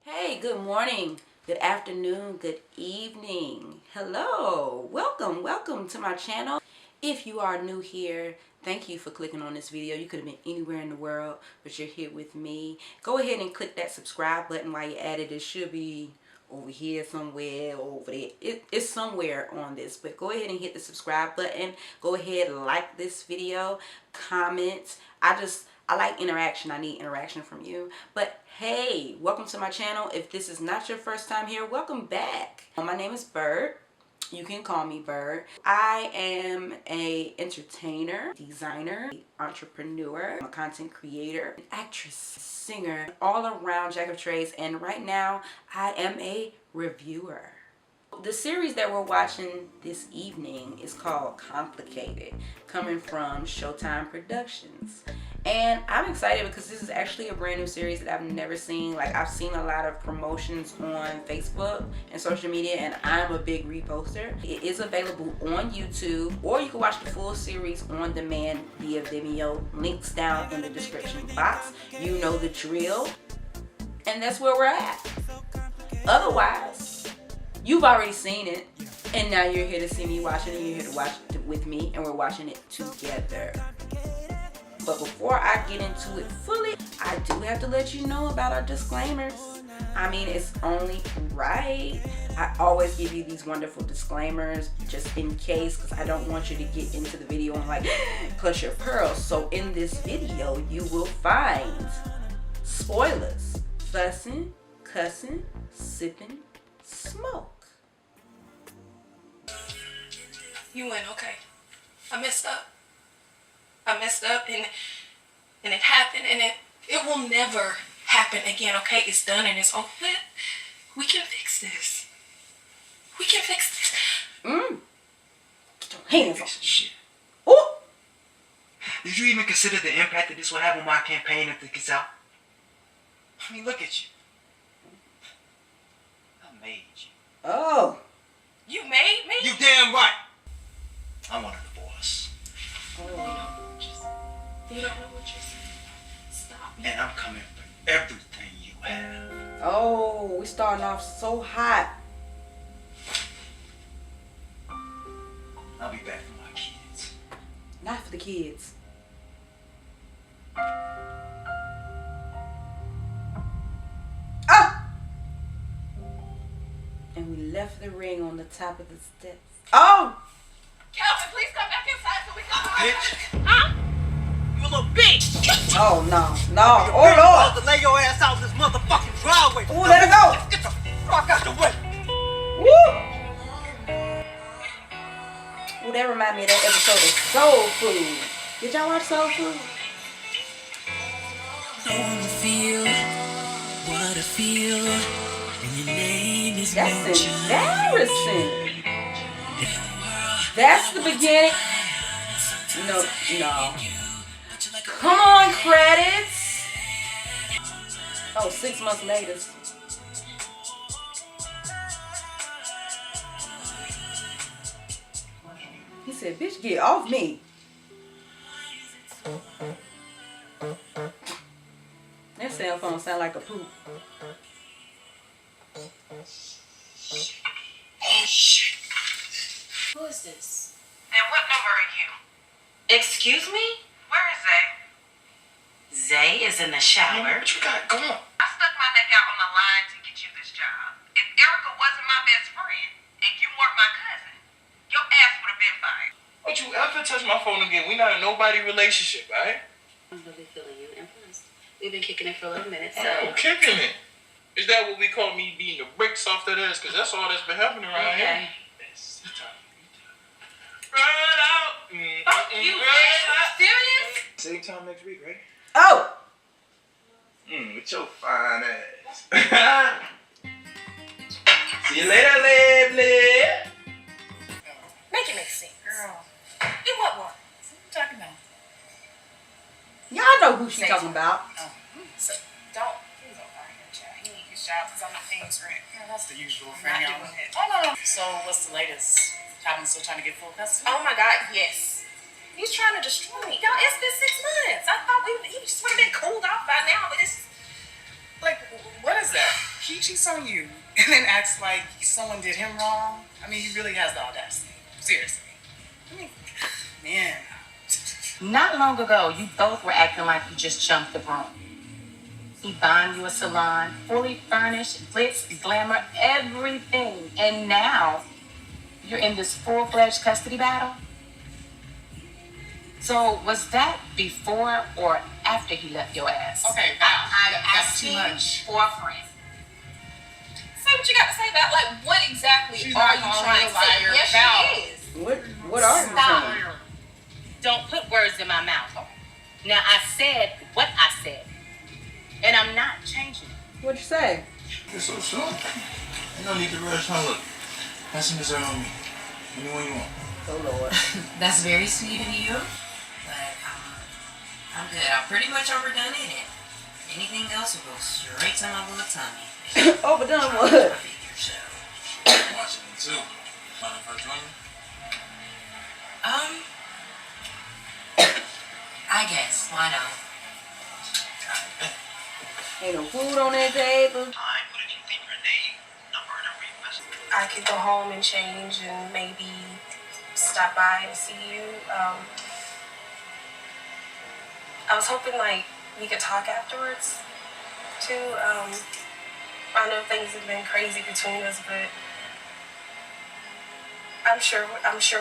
Hey, good morning, good afternoon, good evening. Hello, welcome to my channel. If you are new here, thank you for clicking on this video. You could have been anywhere in the world, but you're here with me. Go ahead and click that subscribe button while you're at it. It should be over here somewhere, over there. It's somewhere on this, but go ahead and hit the subscribe button. Go ahead, like this video, comment. I like interaction. I need interaction from you. But hey, welcome to my channel. If this is not your first time here, welcome back. My name is Bird. You can call me Bird. I am an entertainer, designer, entrepreneur, a content creator, an actress, singer, all around jack of trades, and right now I am a reviewer. The series that we're watching this evening is called Complicated, coming from Showtime Productions. And I'm excited because this is actually a brand new series that I've never seen. Like, I've seen a lot of promotions on Facebook and social media, and I'm a big reposter. It is available on YouTube, or you can watch the full series on demand via Vimeo. Links down in the description box. You know the drill. And that's where we're at. Otherwise, you've already seen it, and now you're here to see me watching it. You're here to watch it with me, and we're watching it together. But before I get into it fully, I do have to let you know about our disclaimers. I mean, it's only right. I always give you these wonderful disclaimers just in case, because I don't want you to get into the video and like clutch your pearls. So in this video, you will find spoilers, fussing, cussing, sipping, smoke. You win, okay. I messed up and it happened, and it will never happen again, okay? It's done and it's over with. We can fix this. We can fix this. Get your hands off. Shit. Oh! Did you even consider the impact that this will have on my campaign if it gets out? I mean, look at you. I made you. Oh. You made me? You damn right. I want a divorce. Oh. You don't know what you're saying. Stop. And I'm coming for everything you have. Oh, we starting off so hot. I'll be back for my kids. Not for the kids. Ah! And we left the ring on the top of the steps. Oh! Calvin, please come back inside so we can. Bitch. Huh? You a little bitch. Oh, no. No. Oh, Lord. To lay your ass out this motherfucking driveway. Oh, let it go. Get the fuck out the way. Woo! Oh, that reminded me of that episode of Soul Food. Did y'all watch Soul Food? I wanna feel what I feel when your name is That's mentioned. embarrassing. That's the beginning. No. Come on, credits. Oh, 6 months later. He said, bitch, get off me. That cell phone sound like a poop. Oh, shit. Who is this? And what number are you? Excuse me? Where is Zay? Zay is in the shower. What you got going? I stuck my neck out on the line to get you this job. If Erica wasn't my best friend and you weren't my cousin, your ass would have been fired. Don't you ever touch my phone again. We not in nobody relationship, right? I'm really feeling you influenced. We've been kicking it for a little minute, so. Oh, kicking it. Is that what we call me beating the bricks off that ass? Because that's all that's been happening around here. It's time. Run out. Fuck you, man. Serious? Same time next week, right? Oh! With your fine ass. See you later, Lively. Make it make sense. Girl. In what one? What are you talking about? Y'all know who she talking about. So, please don't find him, child. He needs his job because I'm not paying his rent. That's the usual I'm thing, not y'all. doing it. Oh, no. So what's the latest? Calvin's still trying to get full custody? Oh, my God, yes. He's trying to destroy me. Y'all, it's been 6 months. I thought he just would have been cooled off by now, but it's... Like, what is that? he cheats on you and then acts like someone did him wrong. I mean, he really has the audacity. Seriously. I mean, man. Not long ago, you both were acting like you just jumped the broom. He bought you a salon, fully furnished, glitz, glamour, everything. And now, you're in this full-fledged custody battle? So, was that before or after he left your ass? Okay, that's too much. For a friend. Say what you got to say about, like, what exactly She's are not you calling trying you to a say? liar, Yes, Val. she is. What are you Stop. saying? Don't put words in my mouth. Now, I said what I said. And I'm not changing it. What'd you say? You're so sure. You don't need to rush. Huh? Look, have some dessert on me. Anyone you want. Oh Lord. That's very sweet of you, but I'm good. I'm pretty much overdone in it. Anything else will go straight to my little tummy. Overdone what? I figure so. I'm watching it too. Mind if I join you? I guess. Why not? Ain't no food on that table. Time, what did you think your name, number, and every message? I could go home and change and maybe stop by and see you. I was hoping like we could talk afterwards too. I know things have been crazy between us, but I'm sure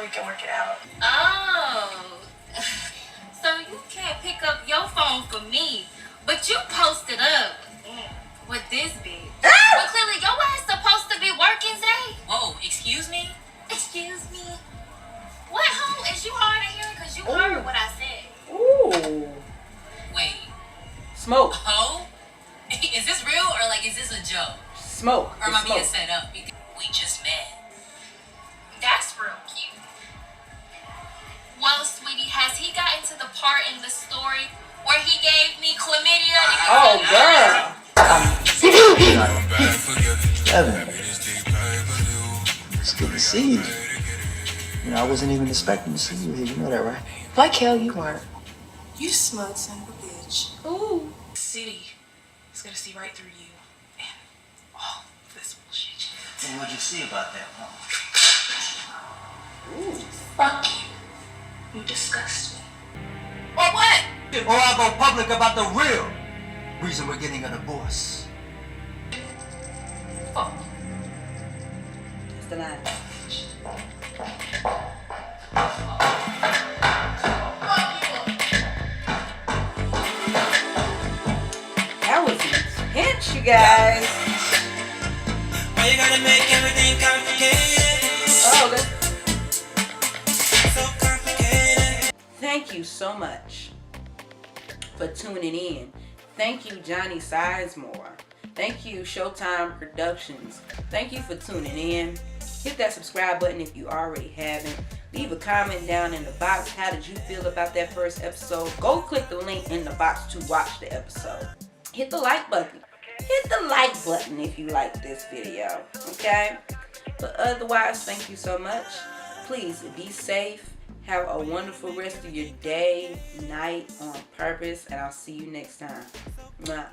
we can work it out. Oh. So you can't pick up your phone for me, but you posted up with this bitch. Well, clearly your ass supposed to be working, Zay. Whoa, excuse me? Excuse me. What hoe is you hard of hearing? Because you heard what I said. Ooh. Wait. Smoke. Ho? Is this real or like is this a joke? Smoke. Or am I It's being smoke. set up? Because we just met. That's real cute. Well, sweetie, has he gotten to the part in the story where he gave me chlamydia? Oh, girl. Evan, it's good to see you. You know, I wasn't even expecting to see you here. You know that, right? Like hell you weren't. You smug son of a bitch. Ooh. City is gonna see right through you and all this bullshit. And what'd you see about that, huh? Fuck you. You disgust me. Or what? Or I'll go public about the real reason we're getting a divorce. It's the line. That was intense, you guys. Why you gotta make everything complicated? Oh, that's... So complicated. Thank you so much for tuning in. Thank you, Johnny Sizemore. Thank you, Showtime Productions. Thank you for tuning in. Hit that subscribe button if you already haven't. Leave a comment down in the box. How did you feel about that first episode? Go click the link in the box to watch the episode. Hit the like button. Hit the like button if you like this video, okay? But otherwise, thank you so much. Please be safe. Have a wonderful rest of your day, night, on purpose, and I'll see you next time. Mwah.